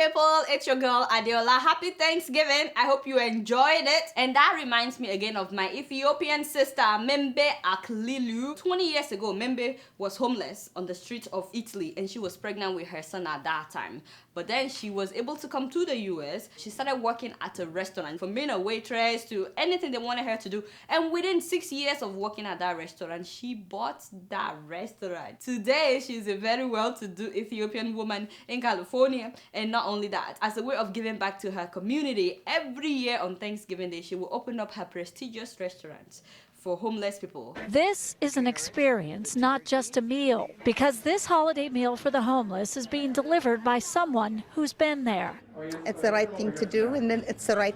people, it's your girl Adeola. Happy Thanksgiving. I hope you enjoyed it. And that reminds me again of my Ethiopian sister, Membe Aklilu. 20 years ago, Membe was homeless on the streets of Italy and she was pregnant with her son at that time. But then she was able to come to the US. She started working at a restaurant, from being a waitress to anything they wanted her to do. And within 6 years of working at that restaurant, she bought that restaurant. Today, she's a very well-to-do Ethiopian woman in California. And not only that, as a way of giving back to her community, every year on Thanksgiving Day, she will open up her prestigious restaurant for homeless people. This is an experience, not just a meal, because this holiday meal for the homeless is being delivered by someone who's been there. It's the right thing to do, and then it's the right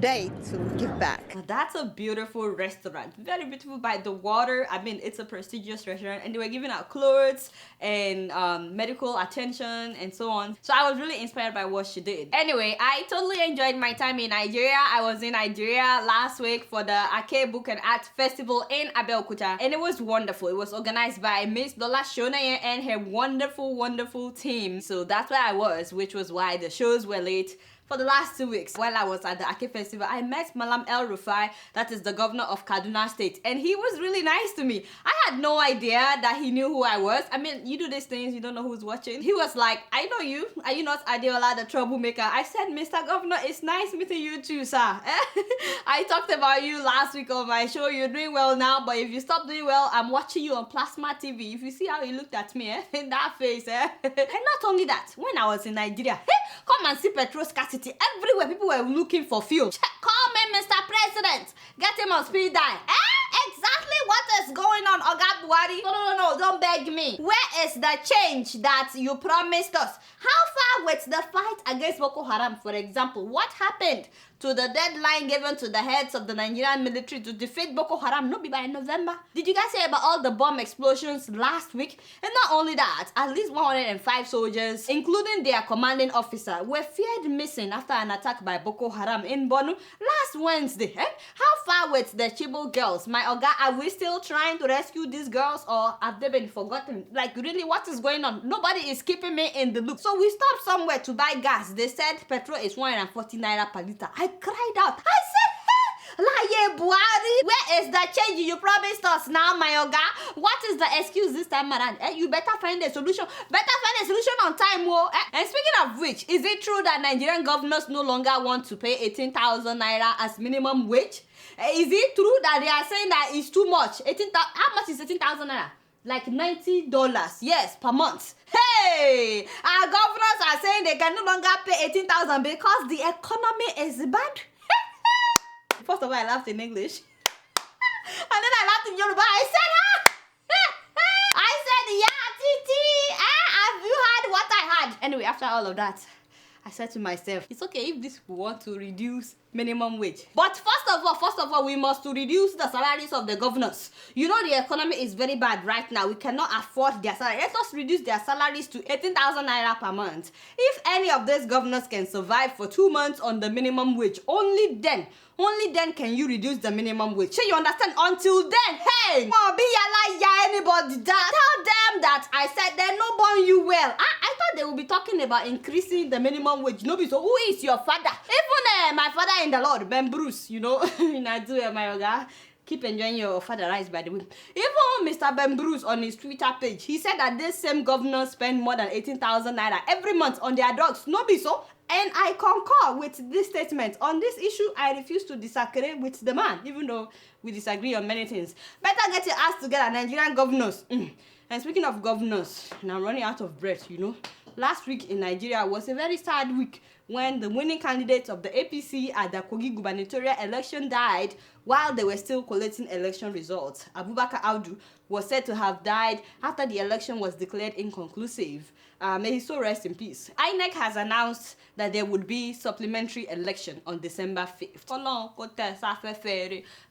day to give back. That's a beautiful restaurant, very beautiful by the water. I mean, it's a prestigious restaurant, and they were giving out clothes and medical attention and so on. So I was really inspired by what she did. Anyway, I totally enjoyed my time in Nigeria. I was in Nigeria last week for the Ake Book and Art Festival in Abeokuta, and it was wonderful. It was organized by Miss Dola Shonaye and her wonderful team. So that's where I was, which was why the shows were late. For the last 2 weeks, while I was at the Ake Festival, I met Malam El Rufai, that is the governor of Kaduna State, and he was really nice to me. I had no idea that he knew who I was. I mean, you do these things, you don't know who's watching. He was like, I know you. Are you not Adeola, the troublemaker? I said, Mr. Governor, it's nice meeting you too, sir. I talked about you last week on my show. You're doing well now, but if you stop doing well, I'm watching you on Plasma TV. If you see how he looked at me, in that face, And not only that, when I was in Nigeria, come and see petrol scarcity. Everywhere people were looking for fuel. Call me Mr. President. Get him on speed dial. Exactly what is going on, Oga Buhari? No, don't beg me. Where is the change that you promised us? How far with the fight against Boko Haram, for example? What happened to the deadline given to the heads of the Nigerian military to defeat Boko Haram? No, be by November. Did you guys hear about all the bomb explosions last week? And not only that, at least 105 soldiers, including their commanding officer, were feared missing after an attack by Boko Haram in Borno last Wednesday. How far with the Chibok girls? My Oga, are we still trying to rescue these girls, or have they been forgotten? Like, really, what is going on? Nobody is keeping me in the loop. So we stopped somewhere to buy gas. They said petrol is 140 naira per liter. I cried out. I said, Laye Buhari, where is the change you promised us now, my Oga? What is the excuse this time around? You better find a solution. Better find a solution on time, And speaking of which, is it true that Nigerian governors no longer want to pay 18,000 naira as minimum wage? Is it true that they are saying that it's too much? How much is 18,000 naira? Like $90, yes, per month. Hey, our governors are saying they can no longer pay 18,000 because the economy is bad. First of all, I laughed in English. And then I laughed in Yoruba. I said, yeah, Titi. Have you heard what I had? Anyway, after all of that, I said to myself, it's okay if these people want to reduce minimum wage. But first of all, we must reduce the salaries of the governors. You know the economy is very bad right now. We cannot afford their salary. Let us reduce their salaries to 18,000 naira per month. If any of these governors can survive for 2 months on the minimum wage, only then can you reduce the minimum wage. So you understand? Until then, hey, anybody that tell them that I said they no born you well. I thought they would be talking about increasing the minimum wage. No, so who is your father? Even my father in the Lord, Ben Bruce, you know, in Nigeria, my Oga. Keep enjoying your father rice, by the way. Even Mr. Ben Bruce on his Twitter page, he said that this same governor spend more than 18,000 naira every month on their drugs. No be so. And I concur with this statement. On this issue, I refuse to disagree with the man, even though we disagree on many things. Better get your ass together, Nigerian governors. And speaking of governors, and I'm running out of breath, you know. Last week in Nigeria was a very sad week when the winning candidate of the APC at the Kogi gubernatorial election died while they were still collecting election results. Abubakar Audu was said to have died after the election was declared inconclusive. May his soul rest in peace. INEC has announced that there would be supplementary election on December 5th.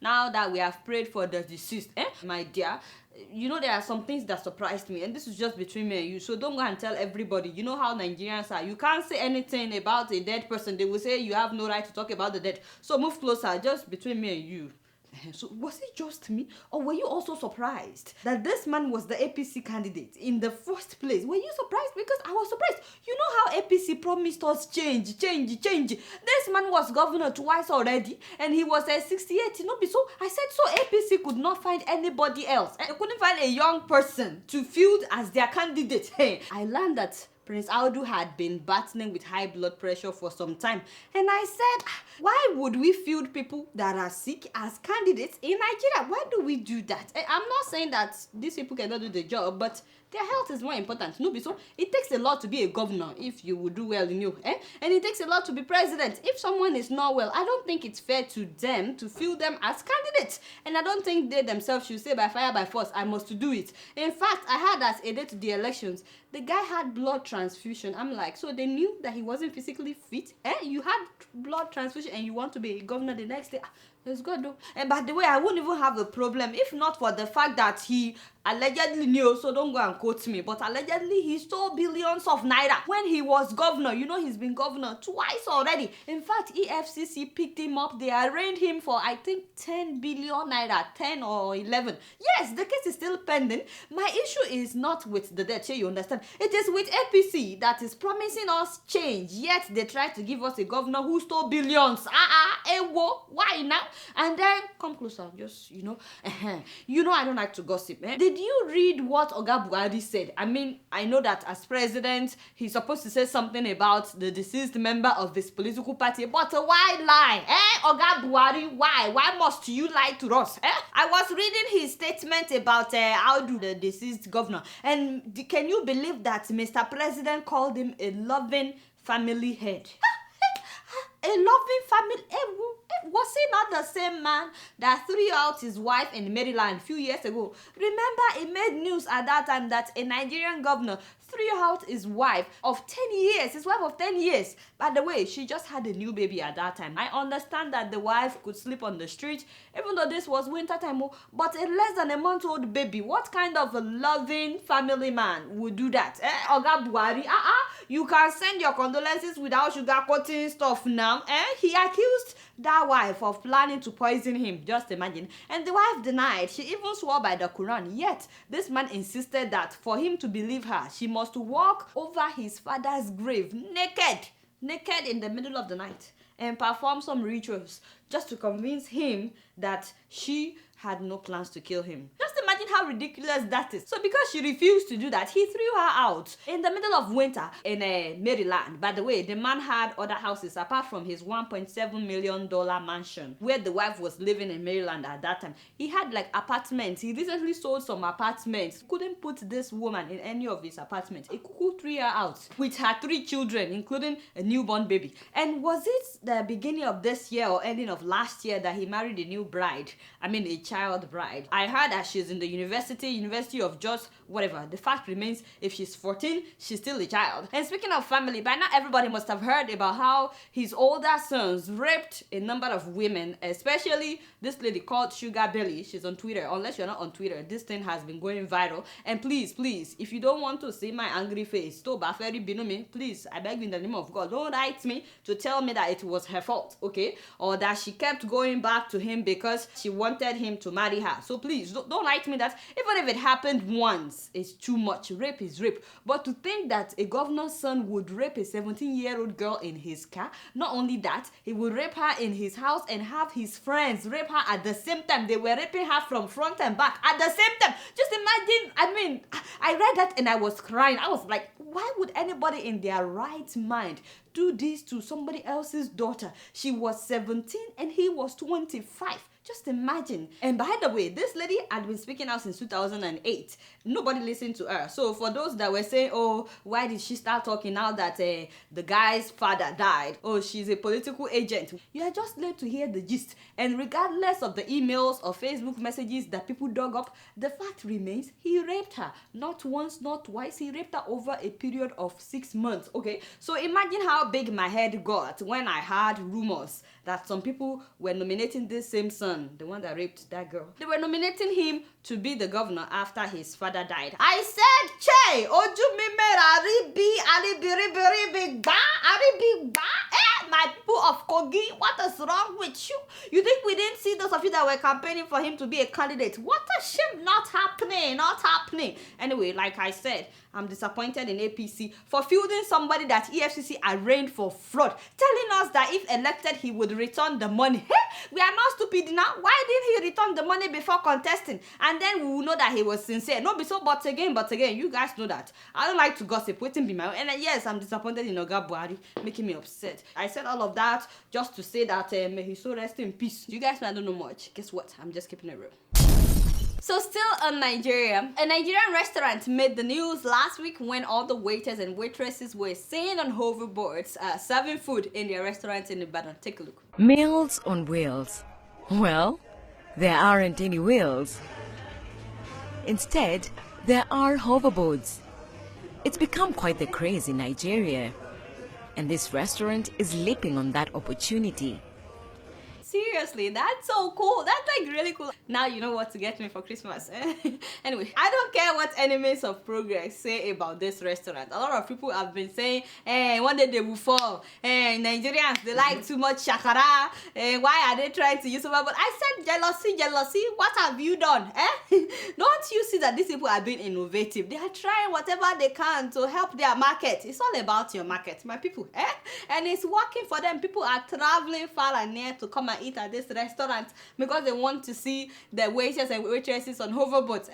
Now that we have prayed for the deceased, my dear, you know, there are some things that surprised me, and this is just between me and you, so don't go and tell everybody. You know how Nigerians are. You can't say anything about a dead person. They will say you have no right to talk about the dead. So move closer, just between me and you. So was it just me, or were you also surprised that this man was the APC candidate in the first place? Were you surprised? Because I was surprised. You know how APC promised us change. This man was governor twice already, and he was 68. You know, so I said, so APC could not find anybody else. They couldn't find a young person to field as their candidate. Hey, I learned that Prince Audu had been battling with high blood pressure for some time. And I said, why would we field people that are sick as candidates in Nigeria? Why do we do that? I'm not saying that these people cannot do the job, but their health is more important. No, so it takes a lot to be a governor if you would do well in you. And it takes a lot to be president. If someone is not well, I don't think it's fair to them to field them as candidates. And I don't think they themselves should say by fire by force, I must do it. In fact, I heard as a day to the elections, the guy had blood transfusion. I'm like, so they knew that he wasn't physically fit? You had blood transfusion and you want to be a governor the next day? Let's go though. And by the way, I wouldn't even have a problem if not for the fact that he allegedly knew, so don't go and quote me, but allegedly he stole billions of naira when he was governor. You know, he's been governor twice already. In fact, EFCC picked him up. They arraigned him for, I think, 10 billion naira, 10 or 11. Yes, the case is still pending. My issue is not with the debt, you understand? It is with APC that is promising us change, yet they try to give us a governor who stole billions. Why now? And then, come closer, just, you know, I don't like to gossip. Did you read what Oga Buhari said? I mean, I know that as president, he's supposed to say something about the deceased member of this political party, but why lie? Oga Buhari, why? Why must you lie to us? I was reading his statement about Audu, the deceased governor, and can you believe that Mr. President called him a loving family head? A loving family. Was he not the same man that threw out his wife in Maryland a few years ago? Remember, it made news at that time that a Nigerian governor threw out his wife of 10 years. His wife of 10 years. By the way, she just had a new baby at that time. I understand that the wife could sleep on the street, even though this was winter time, but a less than a month-old baby, what kind of a loving family man would do that? Oga Buhari, you can send your condolences without sugarcoating stuff now. He accused that wife of planning to poison him, just imagine. And the wife denied. She even swore by the Quran. Yet, this man insisted that for him to believe her, she must walk over his father's grave naked in the middle of the night and perform some rituals just to convince him that she had no plans to kill him. Just imagine how ridiculous that is. So because she refused to do that, he threw her out in the middle of winter in Maryland. By the way, the man had other houses apart from his $1.7 million mansion where the wife was living in Maryland at that time. He had like apartments. He recently sold some apartments. He couldn't put this woman in any of his apartments. He threw her out with her 3 children, including a newborn baby. And was it the beginning of this year or ending of last year that he married a new bride? I mean, a child bride. I heard that she's in the University of Jos, whatever. The fact remains, if she's 14, she's still a child. And speaking of family, by now everybody must have heard about how his older sons raped a number of women, especially this lady called Sugar Belly. She's on Twitter. Unless you're not on Twitter, this thing has been going viral. And please, if you don't want to see my angry face, please, I beg you in the name of God, don't write me to tell me that it was her fault, okay? Or that she kept going back to him because she wanted him to marry her. So please, don't write me that. Even if it happened once, it's too much. Rape is rape. But to think that a governor's son would rape a 17-year-old girl in his car, not only that, he would rape her in his house and have his friends rape her at the same time. They were raping her from front and back at the same time. Just imagine, I read that and I was crying. I was like, why would anybody in their right mind do this to somebody else's daughter? She was 17 and he was 25. Just imagine. And by the way, this lady had been speaking out since 2008. Nobody listened to her. So for those that were saying, oh, why did she start talking now that the guy's father died? Oh, she's a political agent. You are just late to hear the gist. And regardless of the emails or Facebook messages that people dug up, the fact remains he raped her. Not once, not twice. He raped her over a period of 6 months. Okay, so imagine how big my head got when I heard rumors that some people were nominating this same son, the one that raped that girl. They were nominating him to be the governor after his father died. I said, Che, my people of of Kogi. What is wrong with you? You think we didn't see those of you that were campaigning for him to be a candidate? What a shame. Not happening. Not happening. Anyway, like I said, I'm disappointed in APC for fielding somebody that EFCC arraigned for fraud, telling us that if elected, he would return the money. Hey, we are not stupid now. Why didn't he return the money before contesting? And then we will know that he was sincere. No, be so, but again, you guys know that. I don't like to gossip. Waiting be my own. And yes, I'm disappointed in Oga Buhari, making me upset. I said all of that just to say that may he so rest in peace. You guys know I don't know much. Guess what? I'm just keeping it real. So still on Nigeria, a Nigerian restaurant made the news last week when all the waiters and waitresses were seen on hoverboards serving food in their restaurants in Ibadan. Take a look. Meals on wheels. Well, there aren't any wheels. Instead, there are hoverboards. It's become quite the craze in Nigeria, and this restaurant is leaping on that opportunity. Seriously, that's so cool. That's like really cool. Now you know what to get me for Christmas. Anyway, I don't care what enemies of progress say about this restaurant. A lot of people have been saying, one day they will fall. Nigerians, they like too much shakara. Why are they trying to use over? But I said jealousy. What have you done? Don't you see that these people are being innovative? They are trying whatever they can to help their market. It's all about your market, my people. And it's working for them. People are traveling far and near to come and eat at this restaurant because they want to see the waiters and waitresses on hoverboards.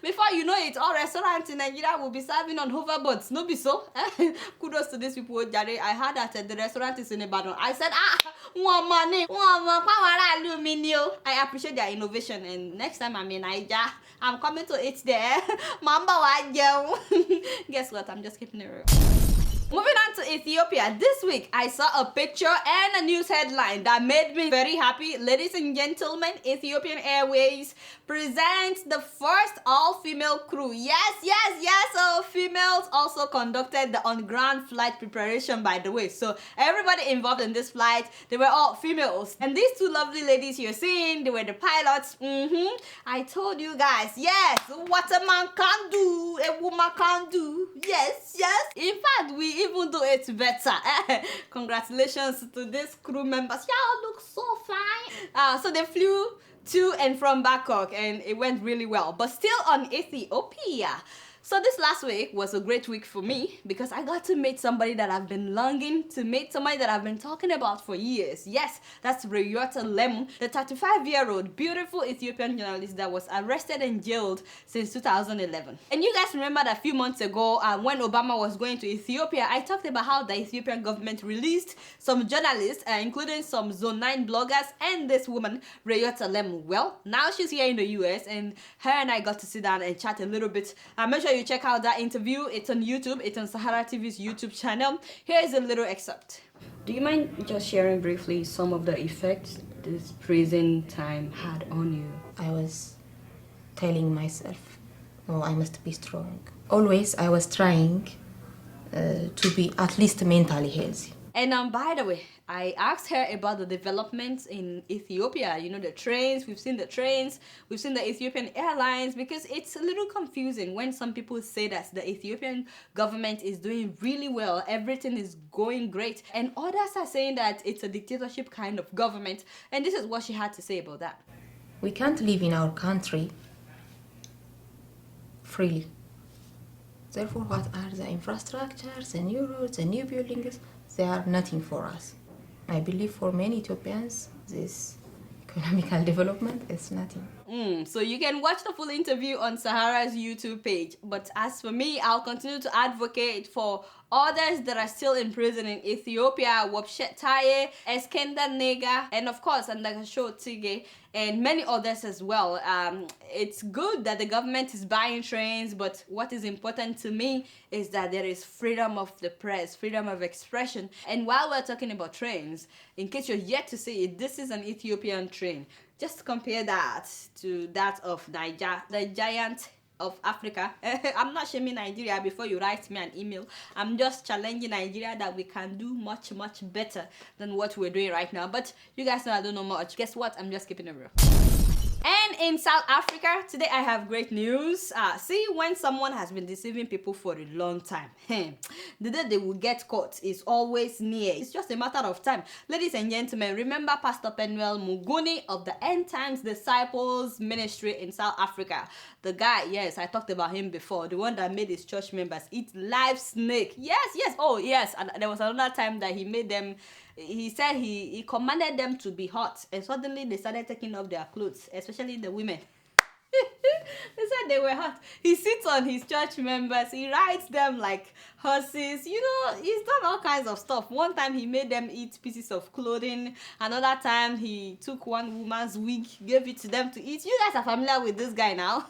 Before you know it, all restaurants in Nigeria will be serving on hoverboards. No be so. Kudos to these people. I heard that the restaurant is in Ibadan. I said, one money. I appreciate their innovation, and next time I'm in Nigeria, I'm coming to eat there. Mamba wa. Guess what? I'm just keeping it real. Moving on to Ethiopia, this week I saw a picture and a news headline that made me very happy. Ladies and gentlemen, Ethiopian Airways presents the first all-female crew. Yes, all females also conducted the on-ground flight preparation, by the way. So everybody involved in this flight, they were all females. And these two lovely ladies you're seeing, they were the pilots. I told you guys, yes, what a man can do, a woman can do. Yes. In fact, we even do it better. Congratulations to these crew members. Y'all look so fine. So they flew to and from Bangkok and it went really well. But still on Ethiopia. So this last week was a great week for me because I got to meet somebody that I've been longing to meet, somebody that I've been talking about for years. Yes, that's Reeyot Alemu, the 35-year-old beautiful Ethiopian journalist that was arrested and jailed since 2011. And you guys remember that a few months ago when Obama was going to Ethiopia, I talked about how the Ethiopian government released some journalists, including some Zone 9 bloggers and this woman, Reeyot Alemu. Well, now she's here in the US and her and I got to sit down and chat a little bit. Make sure you check out that interview. It's on YouTube. It's on SaharaTV's YouTube channel. Here is a little excerpt. Do you mind just sharing briefly some of the effects this prison time had on you? I was telling myself, oh, I must be strong. Always I was trying to be at least mentally healthy. And by the way, I asked her about the developments in Ethiopia. You know, the trains, we've seen the trains, we've seen the Ethiopian airlines, because it's a little confusing when some people say that the Ethiopian government is doing really well, everything is going great, and others are saying that it's a dictatorship kind of government. And this is what she had to say about that. We can't live in our country freely. Therefore, what are the infrastructures, the new roads, the new buildings? They are nothing for us. I believe for many Ethiopians, this economical development is nothing. So you can watch the full interview on Sahara's YouTube page. But as for me, I'll continue to advocate for others that are still in prison in Ethiopia, Wopshet Taye, Eskender Nega, and of course, Andagasho Tige, and many others as well. It's good that the government is buying trains, but what is important to me is that there is freedom of the press, freedom of expression. And while we're talking about trains, in case you're yet to see it, this is an Ethiopian train. Just compare that to that of Niger, the giant of Africa. I'm not shaming Nigeria before you write me an email. I'm just challenging Nigeria that we can do much better than what we're doing right now. But you guys know I don't know much. Guess what? I'm just keeping it real. And in South Africa, today I have great news. See, when someone has been deceiving people for a long time, the day they will get caught is always near. It's just a matter of time. Ladies and gentlemen, remember Pastor Penuel Mnguni of the End Times Disciples Ministry in South Africa. The guy, yes, I talked about him before, the one that made his church members eat live snake. Yes, oh yes, and there was another time that he made them, he said he commanded them to be hot, and suddenly they started taking off their clothes, especially the women. They said they were hot. He sits on his church members, he rides them like horses, you know, he's done all kinds of stuff. One time he made them eat pieces of clothing, another time he took one woman's wig, gave it to them to eat. You guys are familiar with this guy now.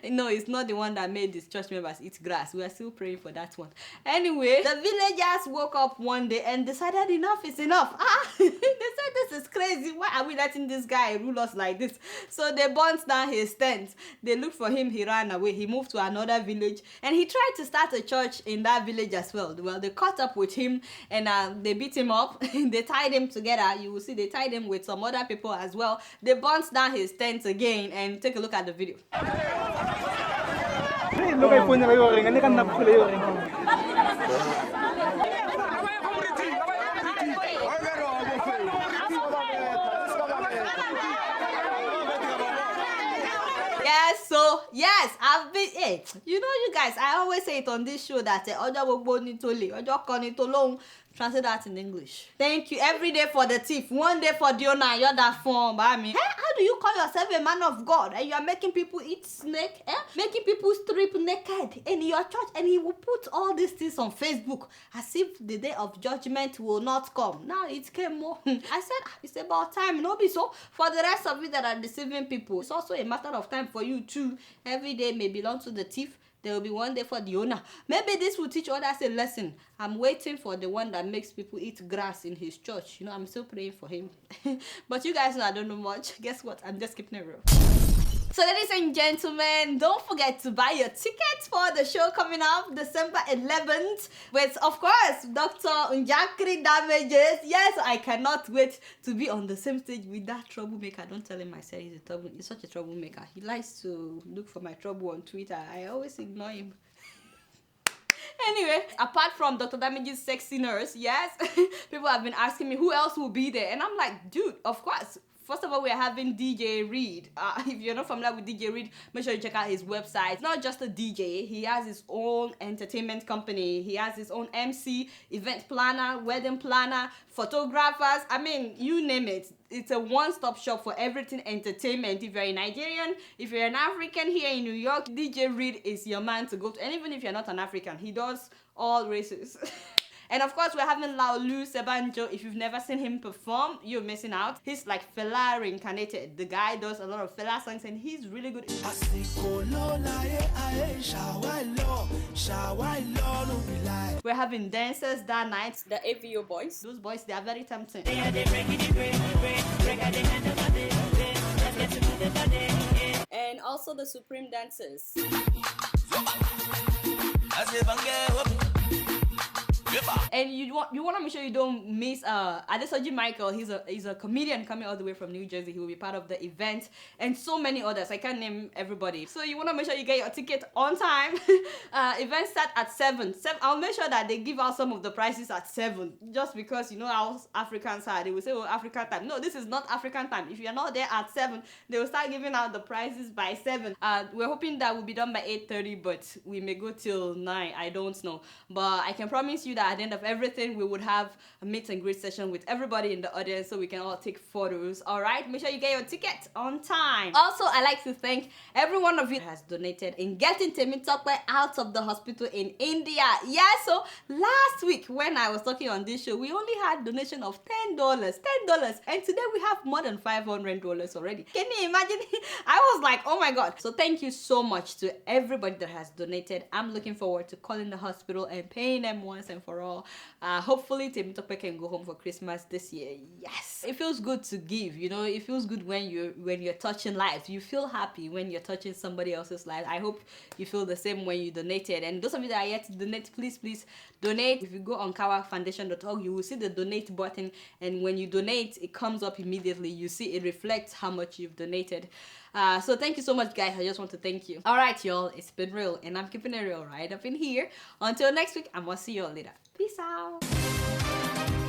No, it's not the one that made his church members eat grass. We are still praying for that one. Anyway, the villagers woke up one day and decided enough is enough. They said this is crazy, why are we letting this guy rule us like this? So they burnt down his tent. They looked for him, he ran away, he moved to another village, and he tried to start a church in that village as well. Well, they caught up with him and they beat him up. They tied him together. You will see they tied him with some other people as well. They burnt down his tent again, and take a look at the video. Yes, I've been, you know, you guys, I always say it on this show that translate that in English. Thank you. Every day for the thief, one day for the owner, you're that form, I mean. How do you call yourself a man of God and you are making people eat snake, making people strip naked in your church, and he will put all these things on Facebook as if the day of judgment will not come. Now it came more. I said, it's about time, no be so. For the rest of you that are deceiving people, it's also a matter of time for you too. Every day may belong to the thief. There will be one day for the owner. Maybe this will teach others a lesson. I'm waiting for the one that makes people eat grass in his church. You know, I'm still praying for him. But you guys know I don't know much. Guess what? I'm just keeping it real. So ladies and gentlemen, don't forget to buy your tickets for the show coming up December 11th with, of course, Dr. Njakri Damages. Yes, I cannot wait to be on the same stage with that troublemaker. Don't tell him I said he's such a troublemaker. He likes to look for my trouble on Twitter. I always ignore him. Anyway, apart from Dr. Damage's sexy nurse, yes, people have been asking me who else will be there. And I'm like, dude, of course. First of all, we are having DJ Reed. If you're not familiar with DJ Reed, make sure you check out his website. It's not just a DJ. He has his own entertainment company. He has his own MC, event planner, wedding planner, photographers. I mean, you name it. It's a one-stop shop for everything entertainment. If you're a Nigerian, if you're an African here in New York, DJ Reed is your man to go to. And even if you're not an African, he does all races. And of course, we're having Laolu Sebanjo. If you've never seen him perform, you're missing out. He's like Fela reincarnated. The guy does a lot of Fela songs and he's really good. We're having dancers that night. The AVO boys. Those boys, they are very tempting. And also the Supreme dancers. And you want to make sure you don't miss Adesoji Michael. He's a comedian coming all the way from New Jersey. He will be part of the event, and so many others. I can't name everybody. So you want to make sure you get your ticket on time. Events start at 7. I'll make sure that they give out some of the prices at 7, just because you know how Africans are. They will say, "Oh, African time." No, this is not African time. If you're not there at 7, they will start giving out the prices by 7. We're hoping that will be done by 8:30, but we may go till 9. I don't know, but I can promise you that at the end of everything, we would have a meet and greet session with everybody in the audience so we can all take photos. All right, make sure you get your ticket on time. Also, I like to thank every one of you who has donated in getting Temitope out of the hospital in India. Yeah, so last week when I was talking on this show, we only had donation of $10, and today we have more than $500 already. Can you imagine? I was like, oh my god. So thank you so much to everybody that has donated. I'm looking forward to calling the hospital and paying them once and for all. Hopefully Temitope can go home for Christmas this year. Yes, it feels good to give, you know. It feels good when you're touching lives. You feel happy when you're touching somebody else's life. I hope you feel the same when you donated. And those of you that are yet to donate, please donate. If you go on KIRWAfoundation.org, you will see the donate button, and when you donate, it comes up immediately. You see it reflects how much you've donated. So thank you so much, guys. I just want to thank you. All right, y'all, it's been real, and I'm keeping it real right up in here. Until next week, I'm gonna see y'all later. Peace out.